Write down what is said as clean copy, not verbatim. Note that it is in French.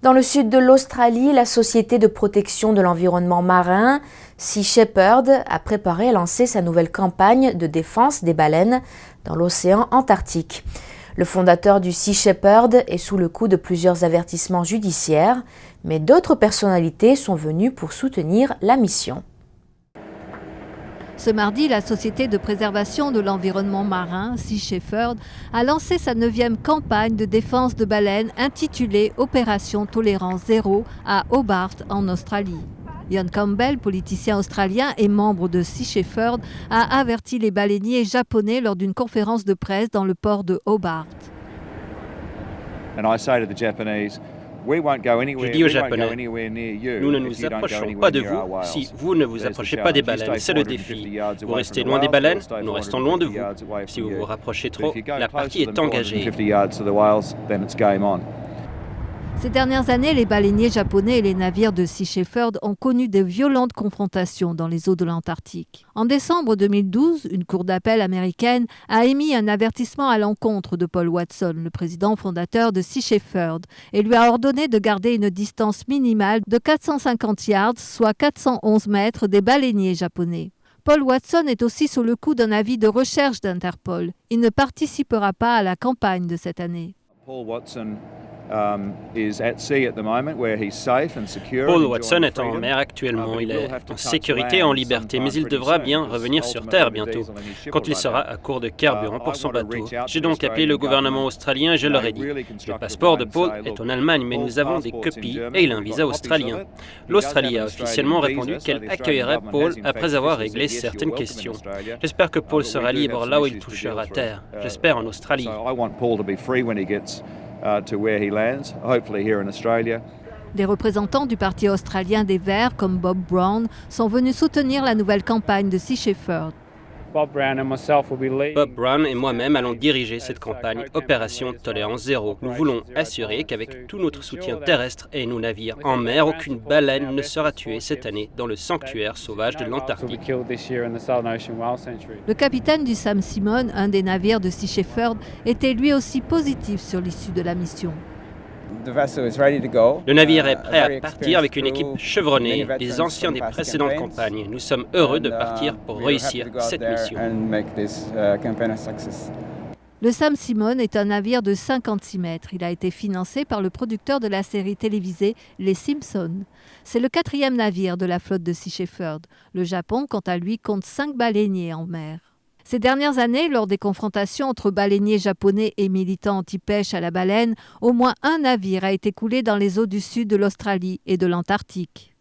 Dans le sud de l'Australie, la société de protection de l'environnement marin, Sea Shepherd, a préparé à lancer sa nouvelle campagne de défense des baleines dans l'océan Antarctique. Le fondateur du Sea Shepherd est sous le coup de plusieurs avertissements judiciaires, mais d'autres personnalités sont venues pour soutenir la mission. Ce mardi, la Société de préservation de l'environnement marin, Sea Shepherd, a lancé sa 9e campagne de défense de baleines intitulée Opération Tolérance Zéro à Hobart, en Australie. Ian Campbell, politicien australien et membre de Sea Shepherd, a averti les baleiniers japonais lors d'une conférence de presse dans le port de Hobart. Je dis aux Japonais, nous ne nous approcherons pas de vous si vous ne vous approchez pas des baleines. C'est le défi. Vous restez loin des baleines, nous restons loin de vous. Si vous vous rapprochez trop, la partie est engagée. Ces dernières années, les baleiniers japonais et les navires de Sea Shepherd ont connu de violentes confrontations dans les eaux de l'Antarctique. En décembre 2012, une cour d'appel américaine a émis un avertissement à l'encontre de Paul Watson, le président fondateur de Sea Shepherd, et lui a ordonné de garder une distance minimale de 450 yards, soit 411 mètres, des baleiniers japonais. Paul Watson est aussi sous le coup d'un avis de recherche d'Interpol. Il ne participera pas à la campagne de cette année. Paul Watson est en mer actuellement. Il est en sécurité et en liberté, mais il devra bien revenir sur Terre bientôt, quand il sera à court de carburant pour son bateau. J'ai donc appelé le gouvernement australien et je leur ai dit « Le passeport de Paul est en Allemagne, mais nous avons des copies et il a un visa australien. » L'Australie a officiellement répondu qu'elle accueillerait Paul après avoir réglé certaines questions. J'espère que Paul sera libre là où il touchera terre. J'espère en Australie. Des représentants du parti australien des Verts, comme Bob Brown, sont venus soutenir la nouvelle campagne de Sea Shepherd. Bob Brown et moi-même allons diriger cette campagne Opération Tolérance Zéro. Nous voulons assurer qu'avec tout notre soutien terrestre et nos navires en mer, aucune baleine ne sera tuée cette année dans le sanctuaire sauvage de l'Antarctique. Le capitaine du Sam Simon, un des navires de Sea Shepherd, était lui aussi positif sur l'issue de la mission. Le navire est prêt à partir avec une équipe chevronnée, des anciens des précédentes campagnes. Nous sommes heureux de partir pour réussir cette mission. Le Sam Simon est un navire de 56 mètres. Il a été financé par le producteur de la série télévisée Les Simpsons. C'est le 4e navire de la flotte de Sea Shepherd. Le Japon, quant à lui, compte 5 baleiniers en mer. Ces dernières années, lors des confrontations entre baleiniers japonais et militants anti-pêche à la baleine, au moins un navire a été coulé dans les eaux du sud de l'Australie et de l'Antarctique.